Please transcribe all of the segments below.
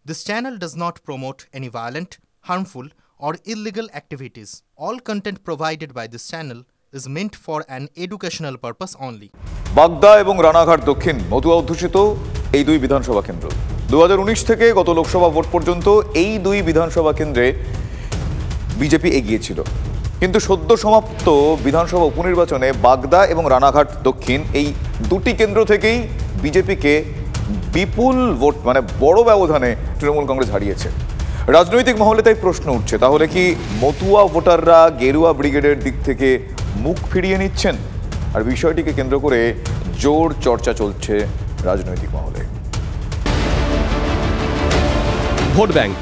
This channel does not promote any violent, harmful, or illegal activities. All content provided by this channel is meant for an educational purpose only. বাগদা এবং রানাঘাট দক্ষিণ মতুয়া অধ্যুষিত এই দুই বিধানসভা কেন্দ্র 2019 থেকে গত লোকসভা ভোট পর্যন্ত এই দুই বিধানসভা কেন্দ্রে বিজেপি এগিয়ে ছিল, কিন্তু সদ্য সমাপ্ত বিধানসভা উপনির্বাচনে বাগদা এবং রানাঘাট দক্ষিণ এই দুটি কেন্দ্র থেকেই বিজেপিকে বিপুল ভোট মানে বড় ব্যবধানে তৃণমূল কংগ্রেস হারিয়েছে। রাজনৈতিক মহলে তাই প্রশ্ন উঠছে, তাহলে কি মতুয়া ভোটাররা গেরুয়া ব্রিগেডের দিক থেকে মুখ ফিরিয়ে নিচ্ছেন? আর বিষয়টিকে কেন্দ্র করে জোর চর্চা চলছে রাজনৈতিক মহলে। ভোট ব্যাংক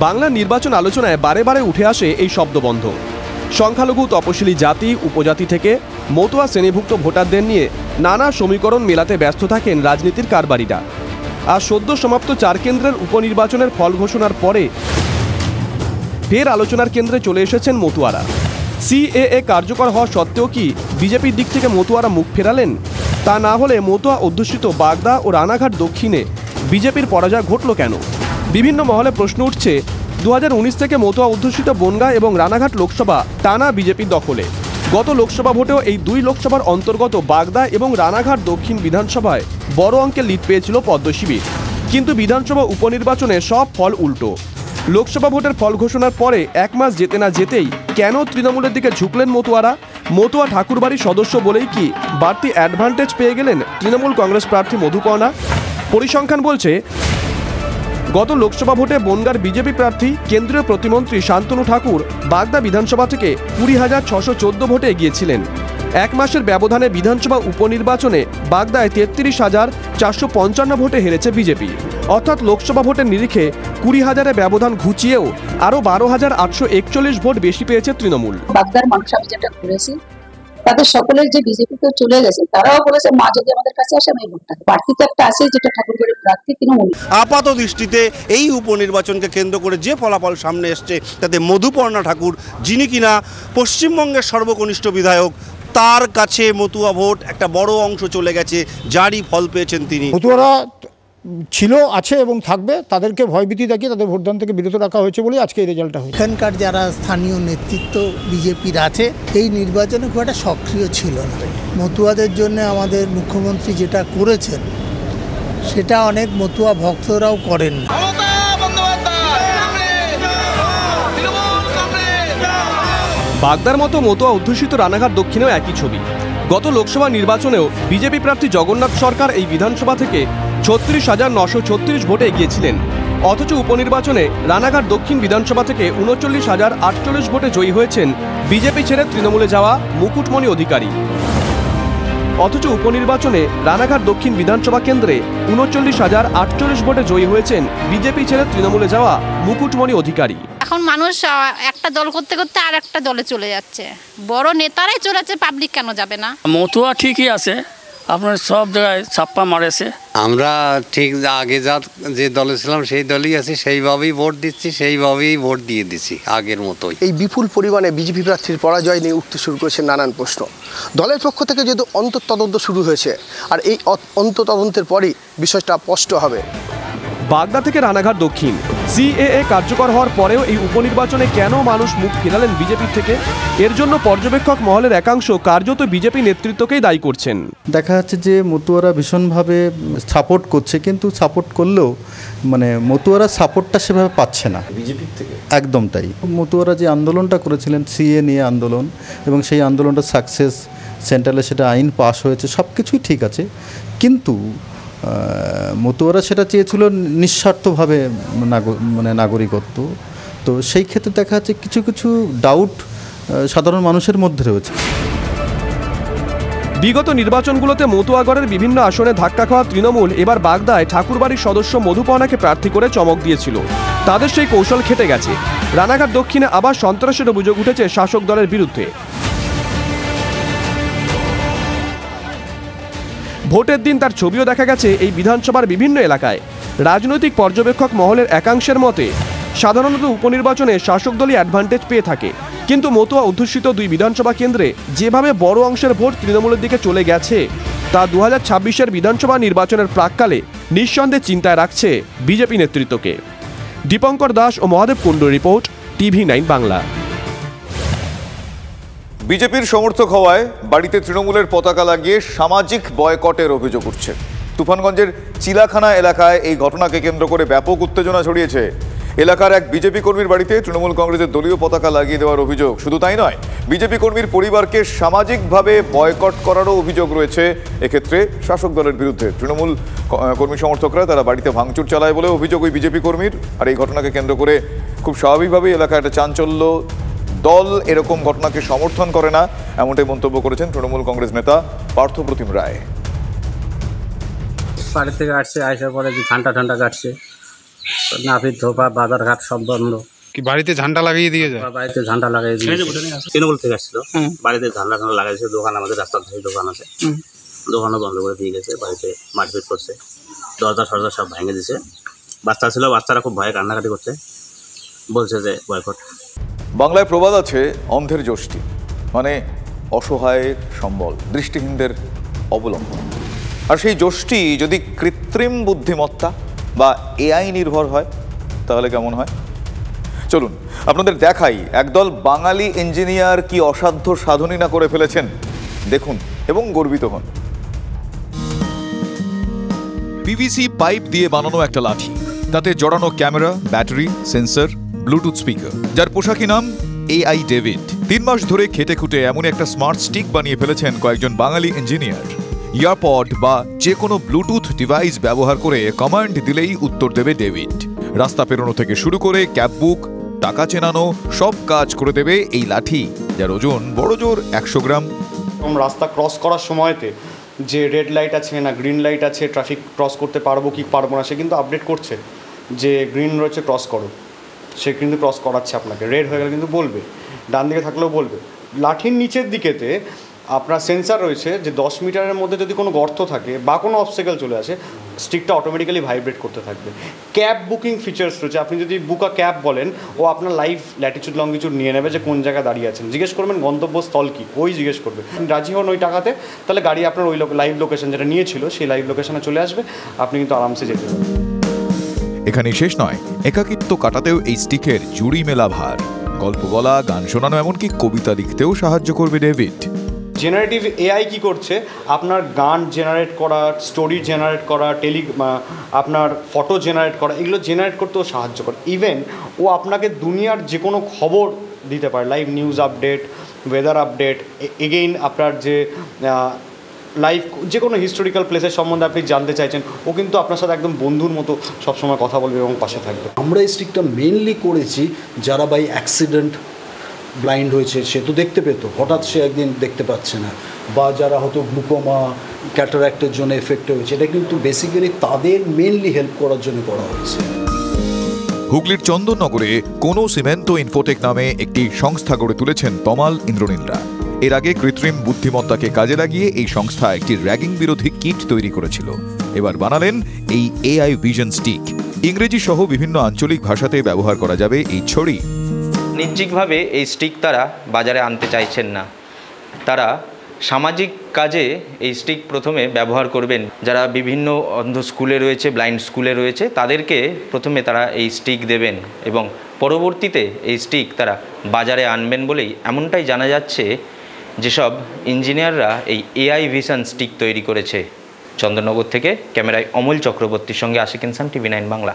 বাংলার নির্বাচন আলোচনায় বারে বারে উঠে আসে এই শব্দবন্ধ। সংখ্যালঘু তপশিলি জাতি উপজাতি থেকে মতুয়া শ্রেণীভুক্ত ভোটারদের নিয়ে নানা সমীকরণ মেলাতে ব্যস্ত থাকেন রাজনীতির কারবারিরা। আর সদ্য সমাপ্ত 4 কেন্দ্রের উপনির্বাচনের ফল ঘোষণার পরে ফের আলোচনার কেন্দ্রে চলে এসেছেন মতুয়ারা। সিএএ কার্যকর হওয়া সত্ত্বেও কি বিজেপির দিক থেকে মতুয়ারা মুখ ফেরালেন? তা না হলে মতুয়া অধ্যুষিত বাগদা ও রানাঘাট দক্ষিণে বিজেপির পরাজয় ঘটল কেন? বিভিন্ন মহলে প্রশ্ন উঠছে 2019 থেকে মতুয়া অধ্যুষিত বনগাঁ এবং রানাঘাট লোকসভা টানা বিজেপির দখলে। গত লোকসভা ভোটেও এই দুই লোকসভার অন্তর্গত বাগদা এবং রানাঘাট দক্ষিণ বিধানসভায় বড় অঙ্কের লিড পেয়েছিল পদ্ম শিবির, কিন্তু বিধানসভা উপনির্বাচনে সব ফল উল্টো। লোকসভা ভোটের ফল ঘোষণার পরে 1 মাস যেতে না যেতেই কেন তৃণমূলের দিকে ঝুঁকলেন মতুয়ারা? মতুয়া ঠাকুরবাড়ির সদস্য বলেই কি বাড়তি অ্যাডভান্টেজ পেয়ে গেলেন তৃণমূল কংগ্রেস প্রার্থী মধুপর্ণা? পরিসংখ্যান বলছে গত লোকসভা ভোটে বনগাঁর বিজেপি প্রার্থী কেন্দ্রীয় প্রতিমন্ত্রী শান্তনু ঠাকুর বাগদা বিধানসভা থেকে 20,614 ভোটে এগিয়েছিলেন। 1 মাসের ব্যবধানে বিধানসভা উপনির্বাচনে বাগদায় 33,455 ভোটে হেরেছে বিজেপি। অর্থাৎ লোকসভা ভোটের নিরিখে 20,000-এ ব্যবধান ঘুচিয়েও আরও 12,841 ভোট বেশি পেয়েছে তৃণমূল। বাগদার মানুষ আমি যেটা করেছি তাদের সকলের যে বিজেপিতে চলে গেছে তারাও বলেছে মা যদি আমাদের কাছে আসে আমি ভোটটা প্রার্থী তো একটা আছে যেটা ঠাকুরবাড়ির প্রার্থী তৃণমূল। আপাত দৃষ্টিতে এই উপনির্বাচনকে কেন্দ্র করে যে ফলাফল সামনে এসছে তাতে মধুপর্ণা ঠাকুর, যিনি কিনা পশ্চিমবঙ্গের সর্বকনিষ্ঠ বিধায়ক, তার কাছে মতুয়া ভোট একটা বড় অংশ চলে গেছে, যারই ফল পেয়েছেন তিনি। মতুয়ারা ছিল, আছে এবং থাকবে, তাদেরকে ভয়ভীতি দেখিয়ে তাদের ভোটদান থেকে বিরত রাখা হয়েছে বলে আজকে এই রেজাল্টটা হয়েছে। এখানকার যারা স্থানীয় নেতৃত্ব বিজেপির আছে এই নির্বাচনে খুব একটা সক্রিয় ছিল না। মতুয়াদের জন্য আমাদের মুখ্যমন্ত্রী যেটা করেছেন সেটা অনেক মতুয়া ভক্তরাও করেন না। বাগদার মতো মতুয়া অধ্যুষিত রানাঘাট দক্ষিণেও একই ছবি। গত লোকসভা নির্বাচনেও বিজেপি প্রার্থী জগন্নাথ সরকার এই বিধানসভা থেকে 36,936 ভোটে এগিয়েছিলেন। অথচ উপনির্বাচনে রানাঘাট দক্ষিণ বিধানসভা থেকে 39,048 ভোটে জয়ী হয়েছেন বিজেপি ছেড়ে তৃণমূলে যাওয়া মুকুটমণি অধিকারী। অথচ উপনির্বাচনে রানাঘাট দক্ষিণ বিধানসভা কেন্দ্রে 39,048 ভোটে জয়ী হয়েছেন বিজেপি ছেড়ে তৃণমূলে যাওয়া মুকুটমণি অধিকারী। এখন মানুষ একটা দল করতে করতে আর একটা দলে চলে যাচ্ছে, বড় নেতারাই চলে যাচ্ছে, পাবলিক কেন যাবে না? মতুয়া ঠিকই আছে, আপনার সব জায়গায় ছাপ্পা মারেছে। আমরা ঠিক আগে যে দলে ছিলাম সেই দলই আছি, সেইভাবেই ভোট দিচ্ছি, সেইভাবেই ভোট দিয়ে দিচ্ছি আগের মতোই। এই বিপুল পরিমাণে বিজেপি প্রার্থীর পরাজয় নিয়ে উঠতে শুরু করেছে নানান প্রশ্ন। দলের পক্ষ থেকে যদি অন্তর্তদন্ত শুরু হয়েছে, আর এই অন্তর্তদন্তের পরই বিষয়টা স্পষ্ট হবে। বাগদা থেকে রানাঘাট দক্ষিণ সিএএ কার্যকর হওয়ার পরেও এই উপনির্বাচনে কেন মানুষ মুখ ফেরালেন বিজেপির থেকে? এর জন্য পর্যবেক্ষক মহলের একাংশ কার্যত বিজেপি নেতৃত্বকেই দায়ী করছেন। দেখা যাচ্ছে যে মতুয়ারা ভীষণভাবে সাপোর্ট করছে, কিন্তু সাপোর্ট করলেও মানে মতুয়ারা সাপোর্টটা সেভাবে পাচ্ছে না বিজেপির থেকে। একদম তাই। মতুয়ারা যে আন্দোলনটা করেছিলেন সিএ নিয়ে আন্দোলন, এবং সেই আন্দোলনটা সাকসেস, সেন্ট্রালে সেটা আইন পাস হয়েছে, সব কিছুই ঠিক আছে, কিন্তু মতুয়ারা সেটা চেয়েছিল নিঃস্বার্থভাবে মানে নাগরিকত্ব। তো সেই ক্ষেত্রে দেখা যাচ্ছে কিছু কিছু ডাউট সাধারণ মানুষের মধ্যে রয়েছে। বিগত নির্বাচনগুলোতে মতুয়াগড়ের বিভিন্ন আসনে ধাক্কা খাওয়া তৃণমূল এবার বাগদায় ঠাকুরবাড়ির সদস্য মধুপর্ণাকে প্রার্থী করে চমক দিয়েছিল। তাদের সেই কৌশল খেটে গেছে। রানাঘাট দক্ষিণে আবার সন্ত্রাসের অভিযোগ উঠেছে শাসক দলের বিরুদ্ধে। ভোটের দিন তার ছবিও দেখা গেছে এই বিধানসভার বিভিন্ন এলাকায়। রাজনৈতিক পর্যবেক্ষক মহলের একাংশের মতে সাধারণত উপনির্বাচনে শাসক দলই অ্যাডভান্টেজ পেয়ে থাকে, কিন্তু মতুয়া অধ্যুষিত দুই বিধানসভা কেন্দ্রে যেভাবে বড় অংশের ভোট তৃণমূলের দিকে চলে গেছে তা 2026-এর বিধানসভা নির্বাচনের প্রাক্কালে নিঃসন্দেহে চিন্তায় রাখছে বিজেপি নেতৃত্বকে। দীপঙ্কর দাস ও মহাদেব কুণ্ডুর রিপোর্ট, TV9 বাংলা। বিজেপির সমর্থক হওয়ায় বাড়িতে তৃণমূলের পতাকা লাগিয়ে সামাজিক বয়কটের অভিযোগ উঠছে। তুফানগঞ্জের চিলাখানা এলাকায় এই ঘটনাকে কেন্দ্র করে ব্যাপক উত্তেজনা ছড়িয়েছে। এলাকার এক বিজেপি কর্মীর বাড়িতে তৃণমূল কংগ্রেসের দলীয় পতাকা লাগিয়ে দেওয়ার অভিযোগ। শুধু তাই নয়, বিজেপি কর্মীর পরিবারকে সামাজিকভাবে বয়কট করারও অভিযোগ রয়েছে এক্ষেত্রে শাসক দলের বিরুদ্ধে। তৃণমূল কর্মী সমর্থকরা তারা বাড়িতে ভাঙচুর চালায় বলে অভিযোগ ওই বিজেপি কর্মীর। আর এই ঘটনাকে কেন্দ্র করে খুব স্বাভাবিকভাবেই এলাকায় একটা চাঞ্চল্য। দল এরকম ঘটনাকে সমর্থন করে না, এমনটাই মন্তব্য করেছেন তৃণমূল কংগ্রেস নেতা পার্থপ্রতিম রায়। বাড়ি থেকে আসছে, আসার পরে যে ঠান্ডা কাটছে, নাপিত ধোপা বাজারঘাট সব বন্ধ। কি বাড়িতে ঝান্ডা লাগিয়ে দিয়ে যায়? বাড়িতে ঝান্ডা লাগিয়ে দিয়ে তৃণমূল থেকে আসছিল, বাড়িতে ঝান্ডা লাগাইছে। দোকান, আমাদের রাস্তার ধারে দোকান আছে, দোকানও বন্ধ করে দিয়ে গেছে। বাড়িতে মারপিট করছে, দরজা সরজা সব ভেঙে দিছে। বাচ্চা ছিল, বাচ্চারা খুব ভয়ে কান্নাকাটি করছে, বলছে যে বয়কট। বাংলায় প্রবাদ আছে, অন্ধের যষ্টি মানে অসহায়ের সম্বল, দৃষ্টিহীনদের অবলম্বন। আর সেই যষ্টি যদি কৃত্রিম বুদ্ধিমত্তা বা AI নির্ভর হয় তাহলে কেমন হয়? চলুন আপনাদের দেখাই একদল বাঙালি ইঞ্জিনিয়ার কি অসাধ্য সাধনই না করে ফেলেছেন। দেখুন এবং গর্বিত হন। PVC পাইপ দিয়ে বানানো একটা লাঠি, তাতে জড়ানো camera, battery, sensor, Bluetooth speaker, যার পোশাকি নাম AI ডেভিড। 3 মাস ধরে খেটে খুঁটে এমন একটা স্মার্ট স্টিক বানিয়ে ফেলেছেন কয়েকজন বাঙালি ইঞ্জিনিয়ার। ইয়ারপড বা যে কোনো ব্লুটুথ ডিভাইস ব্যবহার করে কমান্ড দিলেই উত্তর দেবে ডেভিড। রাস্তা পেরোনো থেকে শুরু করে ক্যাব বুক, টাকা চেনানো, সব কাজ করে দেবে এই লাঠি, যার ওজন বড়জোর 100 গ্রাম। রাস্তা ক্রস করার সময়তে যে রেড লাইট আছে না গ্রিন লাইট আছে, ট্রাফিক ক্রস করতে পারবো কি পারবো না, সে কিন্তু আপডেট করছে যে গ্রিন রয়েছে ক্রস করো, সে কিন্তু ক্রস করাচ্ছে আপনাকে। রেড হয়ে গেলে কিন্তু বলবে, ডান দিকে থাকলেও বলবে। লাঠির নিচের দিকেতে আপনার সেন্সার রয়েছে যে 10 মিটারের মধ্যে যদি কোনো গর্ত থাকে বা কোনো অবস্টেকেল চলে আসে, স্টিকটা অটোমেটিক্যালি ভাইব্রেট করতে থাকবে। ক্যাব বুকিং ফিচার্স রয়েছে, আপনি যদি বুকা ক্যাব বলেন, ও আপনার লাইভ ল্যাটিচিউড লংগিচিউড নিয়ে নেবে যে কোন জায়গায় দাঁড়িয়ে আছেন। জিজ্ঞেস করবেন গন্তব্যস্থল কী, ওই জিজ্ঞেস করবে। রাজি হন ওই টাকাতে, তাহলে গাড়ি আপনার ওই লাইভ লোকেশন যেটা নিয়েছিল সেই লাইভ লোকেশনে চলে আসবে, আপনি কিন্তু আরামসে যেতে পারবেন। এখানেই শেষ নয়, একাকিত্ব কাটাতেও এই স্টিকের জুড়ি মেলা ভার। গল্প বলা, গান শোনানো, এমনকি কবিতা লিখতেও সাহায্য করবে ডেভিড। জেনারেটিভ AI কি করছে, আপনার গান জেনারেট করা, স্টোরি জেনারেট করা, আপনার ফটো জেনারেট করা, এগুলো জেনারেট করতেও সাহায্য করে। ইভেন ও আপনাকে দুনিয়ার যে কোনো খবর দিতে পারে, live news update, weather update, again আপনার যে লাইভ যে কোনো হিস্টোরিক্যাল প্লেসের সম্বন্ধে আপনি জানতে চাইছেন, ও কিন্তু আপনার সাথে একদম বন্ধুর মতো সবসময় কথা বলবে এবং পাশে থাকবে। আমরা এই স্টিকটা মেনলি করেছি যারা বাই অ্যাক্সিডেন্ট ব্লাইন্ড হয়েছে, সে তো দেখতে পেত, হঠাৎ সে একদিন দেখতে পাচ্ছে না, বা যারা হয়তো গ্লুকোমা, ক্যাটারাক্টের জন্য এফেক্ট হয়েছে, এটা কিন্তু বেসিক্যালি তাদের মেনলি হেল্প করার জন্য করা হয়েছে। হুগলির চন্দননগরে কোনো সিমেন্টো ইনফোটেক নামে একটি সংস্থা গড়ে তুলেছেন তমাল ইন্দ্রনীলরা। এর আগে কৃত্রিম বুদ্ধিমত্তাকে কাজে লাগিয়ে এই সংস্থা একটি র্যাগিং বিরোধী কিট তৈরি করেছিল। এবার বানালেন এই AI ভিশন স্টিক। ইংরেজি সহ বিভিন্ন আঞ্চলিক ভাষাতে ব্যবহার করা যাবে এই ছড়ি। বাণিজ্যিকভাবে এই স্টিক তারা বাজারে আনতে চাইছেন না। তারা সামাজিক কাজে এই স্টিক প্রথমে ব্যবহার করবেন। যারা বিভিন্ন অন্ধ স্কুলে রয়েছে, ব্লাইন্ড স্কুলে রয়েছে, তাদেরকে প্রথমে তারা এই স্টিক দেবেন এবং পরবর্তীতে এই স্টিক তারা বাজারে আনবেন বলেই এমনটাই জানা যাচ্ছে যেসব ইঞ্জিনিয়াররা এই AI ভিশন স্টিক তৈরি করেছে। চন্দননগর থেকে ক্যামেরায় অমল চক্রবর্তীর সঙ্গে আশিক ইনসান, TV9 বাংলা।